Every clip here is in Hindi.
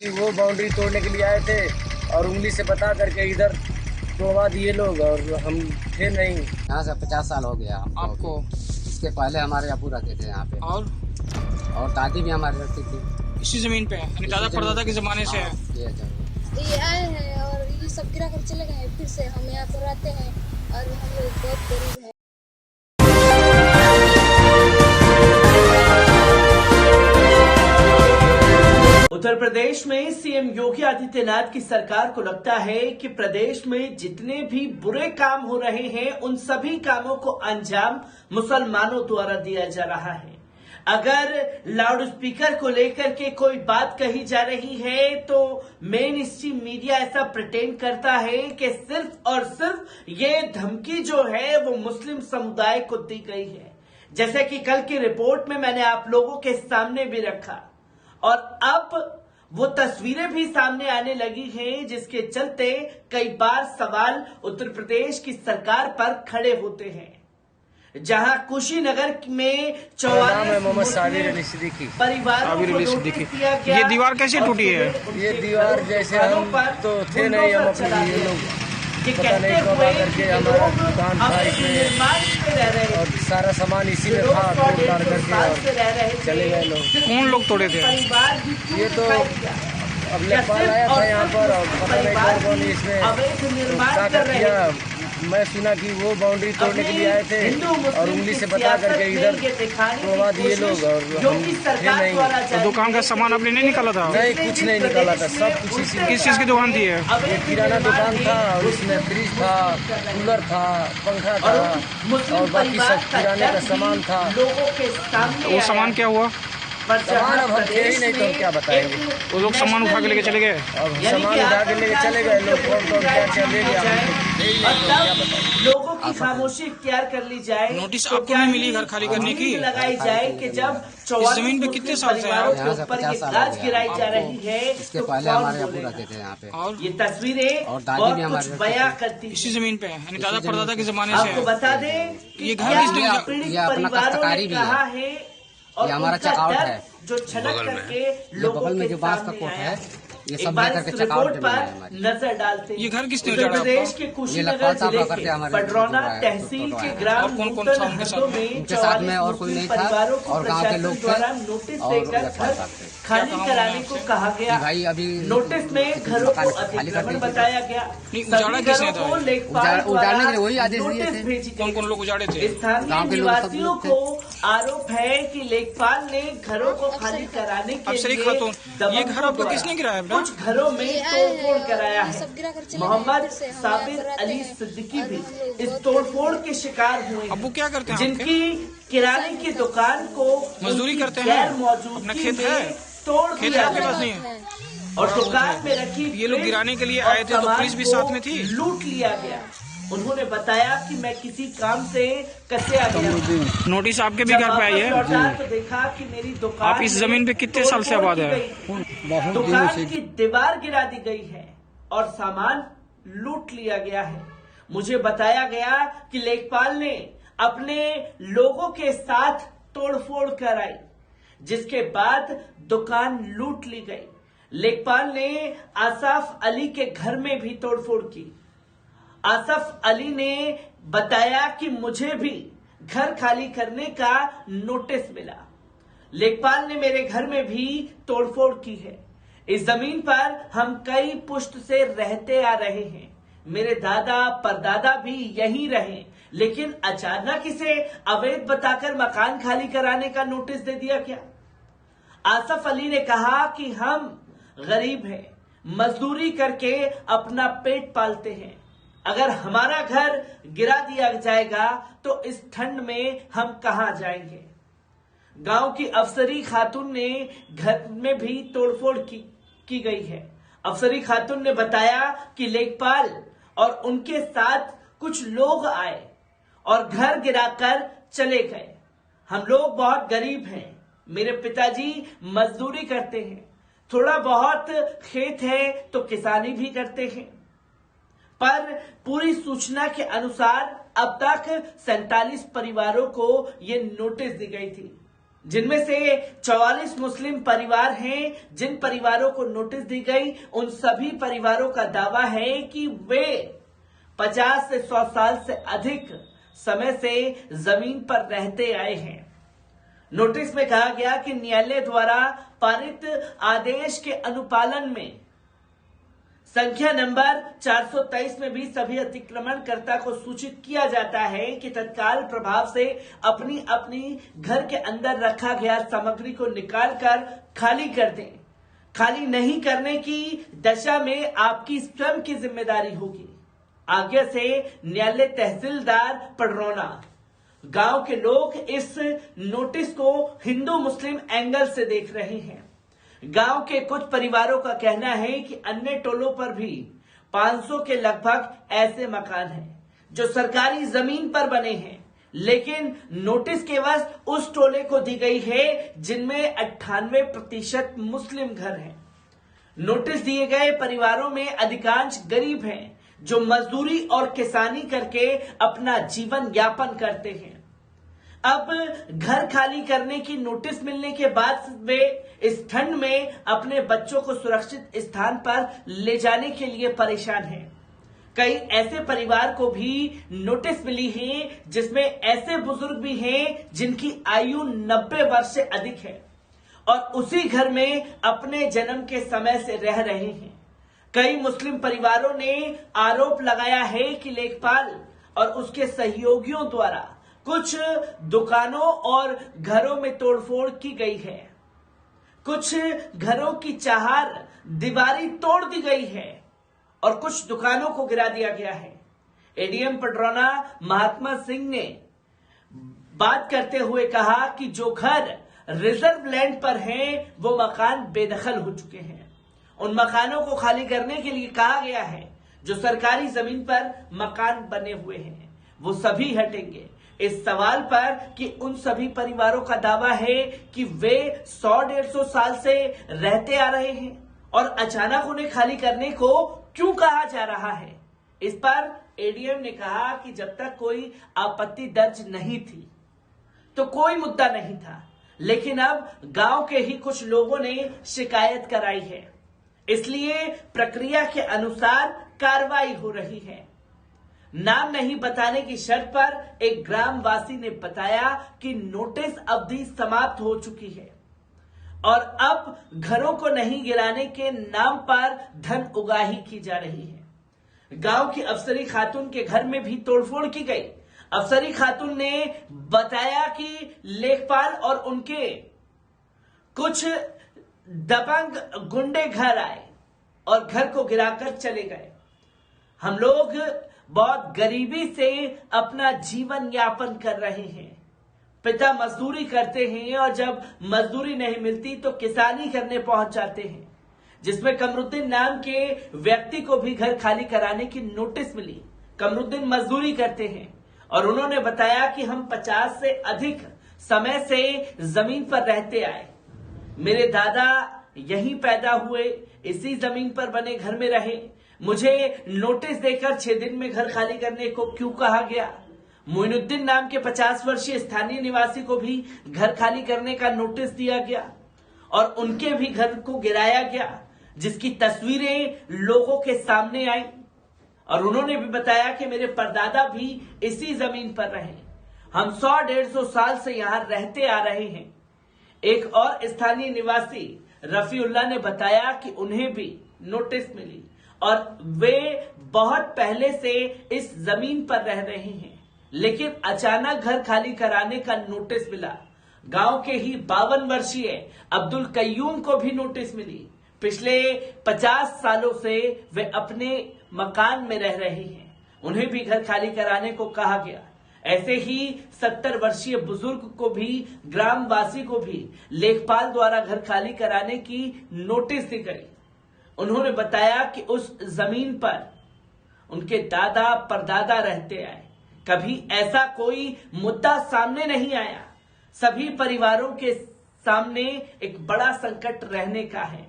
वो बाउंड्री तोड़ने के लिए आए थे और उंगली से बता करके इधर तोड़वा दिए लोग और हम थे नहीं। यहाँ से 50 साल हो गया आपको। इसके पहले हमारे अबू रहते थे यहाँ पे और दादी भी हमारी रहती थी इसी जमीन पे, यानी दादा परदादा के जमाने से है। ये आए हैं और ये सब गिरा कर चले गए। फिर से हम यहाँ पर रहते हैं और हम लोग बहुत गरीब हैं। उत्तर प्रदेश में सीएम योगी आदित्यनाथ की सरकार को लगता है कि प्रदेश में जितने भी बुरे काम हो रहे हैं उन सभी कामों को अंजाम मुसलमानों द्वारा दिया जा रहा है। अगर लाउड स्पीकर को लेकर के कोई बात कही जा रही है तो मेन स्ट्रीम मीडिया ऐसा प्रिटेंड करता है कि सिर्फ और सिर्फ ये धमकी जो है वो मुस्लिम समुदाय को दी गई है। जैसे कि कल की रिपोर्ट में मैंने आप लोगों के सामने भी रखा और अब वो तस्वीरें भी सामने आने लगी हैं जिसके चलते कई बार सवाल उत्तर प्रदेश की सरकार पर खड़े होते हैं। जहां कुशीनगर में 44 परिवारों को नोटिस दिया गया। ये दीवार कैसे टूटी है? ये दीवार जैसे हम तो थे नहीं, हम अपने ये लोग पता नहीं कब आकर के हमारा दुकान था इसमें और सारा सामान इसी में था, तोड़ ताड़ करके और चले गए लोग। कौन लोग तोड़े थे? ये तो अब लेखपाल आया था यहाँ पर और पता नहीं कौन इसमें क्या किया। मैं सुना कि वो बाउंड्री तोड़ने के लिए आए थे और उंगली से बता करके इधर तोड़वा दिए लोग और हम थे नहीं। तो दुकान का सामान आपने नहीं निकाला था? नहीं, कुछ नहीं निकाला था, सब कुछ इसी। किस चीज की दुकान थी? ये किराना दुकान था और उसमें फ्रिज था, कूलर था, पंखा था और बाकी सब किराने का सामान था। वो सामान क्या हुआ? सामान अब हम थे ही नहीं तो हम क्या बताएंगे। वो लोग सामान उठा के लेके चले गए। अब सामान उठा के लेके चले गए लोग, कौन क्या क्या ले गया लोगों की खामोशी इख्तियार कर ली जाए। नोटिस आपको नहीं मिली घर खाली करने की? लगाई जाए कि जब इस जमीन पे कितने साल से गाज गिराई जा रही है। इसके पहले हमारे अबू रहते थे यहाँ पे और ये तस्वीरें और दादी भी बहुत कुछ बयां करती है। इसी जमीन पे, यानी दादा परदादा के जमाने से आपको है। बता दें ये घर किसने पीड़ित ये अपना परिवारों कष्टकारी ने भी कहा है। है और ये हमारा उनका चेकआउट दर्द है जो छनक करके ये लोगों बगल में के जो बांस का सामने कोट आया। है ये एक सब बार लेकर के इस चेकआउट रिपोर्ट पे मिला पर है हमारी। नजर डालते हैं। ये घर किसने उत्तर उजाड़ा प्रदेश आपका? के ये कुशीनगर लखपत साहब जिले करके के हमारे पडरौना तोड़वाया, तहसील के तोड़वाया। ग्राम और कौन-कौन नूतन था उनके साथ? हड्डों में उनके साथ में और कोई नहीं था परिवारों को और गांव के लोग थे द्वारा नोटिस और देकर लखपत घर साहब थे। खाली कराने को कहा गया। भाई अभी नोटिस में घरों को खाली कर अतिक्रमण दीजिए। बताया गया। नहीं, उजाड़ा किसने था? उजाड़ने के लिए वही आदेश दिए थे। भेजी कौन कौन लोग उजाड़े थे? स्थानीय गांव के लोग सब निवासियों लोग थे। को आरोप है कि लेखपाल ने घरों को खाली कराने के अफसरी लिए खातून, ये घर आपका दबंगों किसने गिराया बेटा? कुछ घरों में ये आए तोड़फोड़ हैं कराया और ये है। सब गिरा कर चले गए। मोहम्मद फिर से हम साबिर यहाँ पर रहते अली हैं सिद्दीकी और भी हम लोग इस बहुत तोड़फोड़ के शिकार हुए हैं। अब्बू क्या करते हैं आपके? जिनकी किराने की दुकान को मजदूरी उनकी करते हैं? गैर अपना मौजूदगी खेत में है? तोड़ खेत दिया आपके गया पास नहीं है? और दुकान में रखी ये लोग गिराने के लिए आए थे तो पुलिस भी साथ में थी? लूट लिया गया। उन्होंने बताया कि मैं किसी काम से कसिया गया। नोटिस आपके भी घर पे आई है? तो देखा कि मेरी दुकान आप इस जमीन पे कितने साल से आबाद है? दुकान की दीवार गिरा दी गई है और सामान लूट लिया गया है। मुझे बताया गया कि लेखपाल ने अपने लोगों के साथ तोड़फोड़ कराई जिसके बाद दुकान लूट ली गई। लेखपाल ने आसफ अली के घर में भी तोड़फोड़ की। आसफ अली ने बताया कि मुझे भी घर खाली करने का नोटिस मिला। लेखपाल ने मेरे घर में भी तोड़फोड़ की है। इस जमीन पर हम कई पुश्त से रहते आ रहे हैं। मेरे दादा परदादा भी यहीं रहे, लेकिन अचानक इसे अवैध बताकर मकान खाली कराने का नोटिस दे दिया क्या? आसफ अली ने कहा कि हम गरीब हैं, मजदूरी करके अपना पेट पालते हैं। अगर हमारा घर गिरा दिया जाएगा तो इस ठंड में हम कहां जाएंगे? गांव की अफसरी खातून ने घर में भी तोड़फोड़ की गई है। अफसरी खातून ने बताया कि लेखपाल और उनके साथ कुछ लोग आए और घर गिराकर चले गए। हम लोग बहुत गरीब हैं। मेरे पिताजी मजदूरी करते हैं, थोड़ा बहुत खेत है तो किसानी भी करते हैं। पर पूरी सूचना के अनुसार अब तक 47 परिवारों को ये नोटिस दी गई थी। जिनमें से 44 मुस्लिम परिवार हैं। जिन परिवारों को नोटिस दी गई, उन सभी परिवारों का दावा है कि वे 50 से 100 साल से अधिक समय से जमीन पर रहते आए हैं। नोटिस में कहा गया कि न्यायालय द्वारा पारित आदेश के अनुपालन में संख्या नंबर 423 में भी सभी अतिक्रमणकर्ता को सूचित किया जाता है कि तत्काल प्रभाव से अपनी अपनी घर के अंदर रखा गया सामग्री को निकालकर खाली कर दें। खाली नहीं करने की दशा में आपकी स्वयं की जिम्मेदारी होगी। आगे से न्यायालय तहसीलदार पडरौना। गांव के लोग इस नोटिस को हिंदू मुस्लिम एंगल से देख रहे हैं। गांव के कुछ परिवारों का कहना है कि अन्य टोलों पर भी 500 के लगभग ऐसे मकान हैं जो सरकारी जमीन पर बने हैं, लेकिन नोटिस केवल उस टोले को दी गई है जिनमें 98% मुस्लिम घर हैं। नोटिस दिए गए परिवारों में अधिकांश गरीब हैं जो मजदूरी और किसानी करके अपना जीवन यापन करते हैं। अब घर खाली करने की नोटिस मिलने के बाद वे इस ठंड में अपने बच्चों को सुरक्षित स्थान पर ले जाने के लिए परेशान हैं। कई ऐसे परिवार को भी नोटिस मिली है जिसमें ऐसे बुजुर्ग भी हैं जिनकी आयु 90 वर्ष से अधिक है और उसी घर में अपने जन्म के समय से रह रहे हैं। कई मुस्लिम परिवारों ने आरोप लगाया है कि लेखपाल और उसके सहयोगियों द्वारा कुछ दुकानों और घरों में तोड़फोड़ की गई है। कुछ घरों की चार दीवारी तोड़ दी गई है और कुछ दुकानों को गिरा दिया गया है। एडीएम पडरौना महात्मा सिंह ने बात करते हुए कहा कि जो घर रिजर्व लैंड पर हैं, वो मकान बेदखल हो चुके हैं। उन मकानों को खाली करने के लिए कहा गया है। जो सरकारी जमीन पर मकान बने हुए हैं वो सभी हटेंगे। इस सवाल पर कि उन सभी परिवारों का दावा है कि वे 100-150 साल से रहते आ रहे हैं और अचानक उन्हें खाली करने को क्यों कहा जा रहा है, इस पर एडीएम ने कहा कि जब तक कोई आपत्ति दर्ज नहीं थी तो कोई मुद्दा नहीं था, लेकिन अब गांव के ही कुछ लोगों ने शिकायत कराई है, इसलिए प्रक्रिया के अनुसार कार्रवाई हो रही है। नाम नहीं बताने की शर्त पर एक ग्रामवासी ने बताया कि नोटिस अवधि समाप्त हो चुकी है और अब घरों को नहीं गिराने के नाम पर धन उगाही की जा रही है। गांव की अफसरी खातून के घर में भी तोड़फोड़ की गई। अफसरी खातून ने बताया कि लेखपाल और उनके कुछ दबंग गुंडे घर आए और घर को गिराकर चले गए। हम लोग बहुत गरीबी से अपना जीवन यापन कर रहे हैं। पिता मजदूरी करते हैं और जब मजदूरी नहीं मिलती तो किसानी करने पहुंच जाते हैं, जिसमें कमरुद्दीन नाम के व्यक्ति को भी घर खाली कराने की नोटिस मिली। कमरुद्दीन मजदूरी करते हैं और उन्होंने बताया कि हम 50 से अधिक समय से जमीन पर रहते आए। मेरे दादा यहीं पैदा हुए, इसी जमीन पर बने घर में रहे। मुझे नोटिस देकर 6 दिन में घर खाली करने को क्यों कहा गया? मोइनुद्दीन नाम के 50 वर्षीय स्थानीय निवासी को भी घर खाली करने का नोटिस दिया गया और उनके भी घर को गिराया गया, जिसकी तस्वीरें लोगों के सामने आई और उन्होंने भी बताया कि मेरे परदादा भी इसी जमीन पर रहे। हम 100-150 साल से यहाँ रहते आ रहे हैं। एक और स्थानीय निवासी रफीउल्लाह ने बताया कि उन्हें भी नोटिस मिली और वे बहुत पहले से इस जमीन पर रह रहे हैं, लेकिन अचानक घर खाली कराने का नोटिस मिला। गांव के ही 52 वर्षीय अब्दुल कय्यूम को भी नोटिस मिली। पिछले 50 सालों से वे अपने मकान में रह रहे हैं, उन्हें भी घर खाली कराने को कहा गया। ऐसे ही 70 वर्षीय बुजुर्ग को भी, ग्रामवासी को भी लेखपाल द्वारा घर खाली कराने की नोटिस दी गई। उन्होंने बताया कि उस जमीन पर उनके दादा परदादा रहते आए, कभी ऐसा कोई मुद्दा सामने नहीं आया। सभी परिवारों के सामने एक बड़ा संकट रहने का है।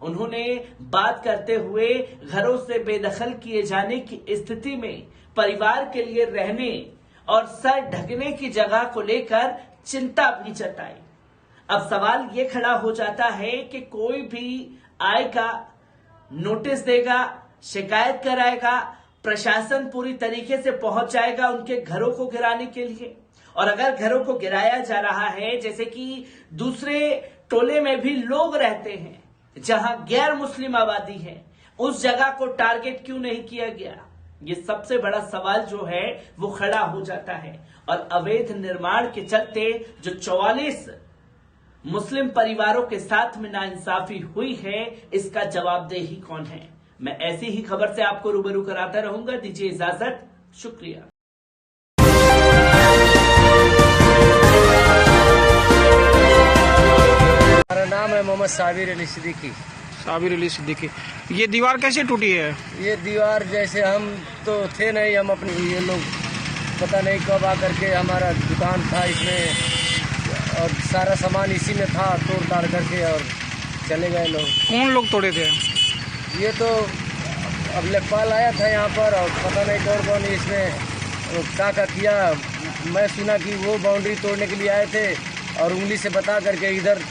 उन्होंने बात करते हुए घरों से बेदखल किए जाने की स्थिति में परिवार के लिए रहने और सर ढकने की जगह को लेकर चिंता भी जताई। अब सवाल ये खड़ा हो जाता है कि कोई भी आएगा, नोटिस देगा, शिकायत कराएगा, प्रशासन पूरी तरीके से पहुंच जाएगा उनके घरों को गिराने के लिए। और अगर घरों को गिराया जा रहा है, जैसे कि दूसरे टोले में भी लोग रहते हैं जहां गैर मुस्लिम आबादी है, उस जगह को टारगेट क्यों नहीं किया गया? ये सबसे बड़ा सवाल जो है वो खड़ा हो जाता है। और अवैध निर्माण के चलते जो 44 मुस्लिम परिवारों के साथ में नाइंसाफी हुई है, इसका जवाबदेही कौन है? मैं ऐसी ही खबर से आपको रूबरू कराता रहूंगा। दीजिए इजाजत, शुक्रिया। हमारा नाम है मोहम्मद साबिर अली सिद्दीकी। साबिर अली सिद्दीकी। ये दीवार कैसे टूटी है? ये दीवार जैसे हम तो थे नहीं, हम अपने ये लोग पता नहीं कब आकर के, हमारा दुकान था इसमें और सारा सामान इसी में था, तोड़ ताड़ करके और चले गए लोग। कौन लोग तोड़े थे? ये तो अब लेखपाल आया था यहाँ पर और पता नहीं कौन कौन इसमें क्या किया। मैं सुना कि वो बाउंड्री तोड़ने के लिए आए थे और उंगली से बता करके इधर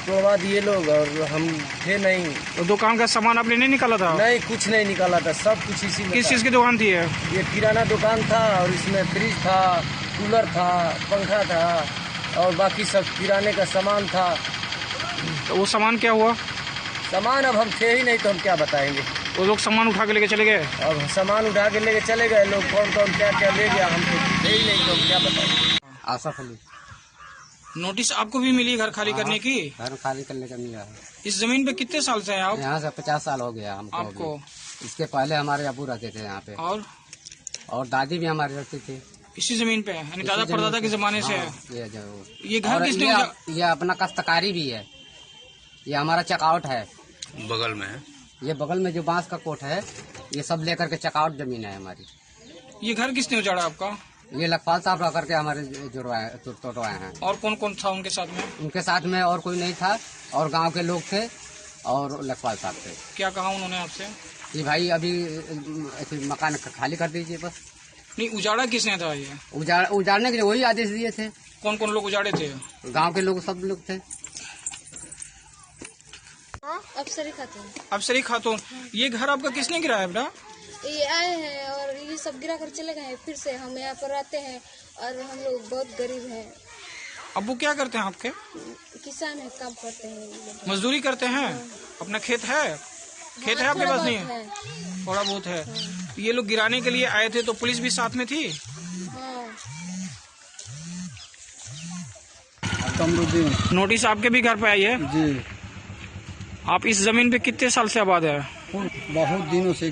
तोड़वा दिए लोग, और हम थे नहीं। तो दुकान का सामान आपने नहीं निकाला था? नहीं, कुछ नहीं निकाला था, सब कुछ इसी में किस था। चीज़ की दुकान थी ये? ये किराना दुकान था और इसमें फ्रिज था, कूलर था, पंखा था और बाकी सब किराने का सामान था। तो वो सामान क्या हुआ? सामान अब हम थे ही नहीं तो हम क्या बताएंगे। वो लोग सामान उठा के लेके चले गए? अब सामान उठा के लेके चले गए लोग, कौन कौन क्या क्या ले गया हम तो थे ही नहीं तो हम क्या बताएंगे। आसफ अली। नोटिस आपको भी मिली घर खाली करने की? घर खाली करने का मिला है। इस जमीन पे कितने साल से हैं आप? यहाँ से 50 साल हो गया हमको। आपको? अभी। इसके पहले हमारे अबू रहते थे यहाँ पे, और दादी भी हमारी रहती थी इसी जमीन पे, यानी दादा परदादा के जमाने से है? हाँ, ये घर और किसने ये अपना कस्तकारी भी है। ये हमारा चकआउट है, बगल में है। ये बगल में जो बांस का कोट है, ये सब लेकर के चकआउट जमीन है हमारी। ये घर किसने उजाड़ा आपका? ये लखपाल साहब रह करके हमारे तोड़वाए हैं। और कौन कौन था उनके साथ में? उनके साथ में और कोई नहीं था, और गांव के लोग थे और लखपाल साहब थे। क्या कहा उन्होंने आपसे? कि भाई अभी मकान खाली कर दीजिए बस। नहीं, उजाड़ा किसने था ये? उजाड़ने के लिए वही आदेश दिए थे। कौन कौन लोग उजाड़े थे? गांव के लोग, सब लोग थे। अफसरी खातून। अफसरी खातून। ये घर आपका किसने गिराया बेटा? ये आए हैं और ये सब गिरा कर चले गए हैं। फिर से हम यहाँ पर रहते हैं और हम लोग बहुत गरीब हैं। अब्बू क्या करते हैं आपके? किसान है, काम करते हैं ये लोग। मजदूरी करते हैं? अपना खेत है? खेत है आपके पास? नहीं है, थोड़ा बहुत है। ये लोग गिराने के लिए आए थे तो पुलिस भी साथ में थी? हाँ। कमरुद्दीन नोटिस आपके भी घर पे आई है? जी। आप इस जमीन पे कितने साल से आबाद है? बहुत दिनों से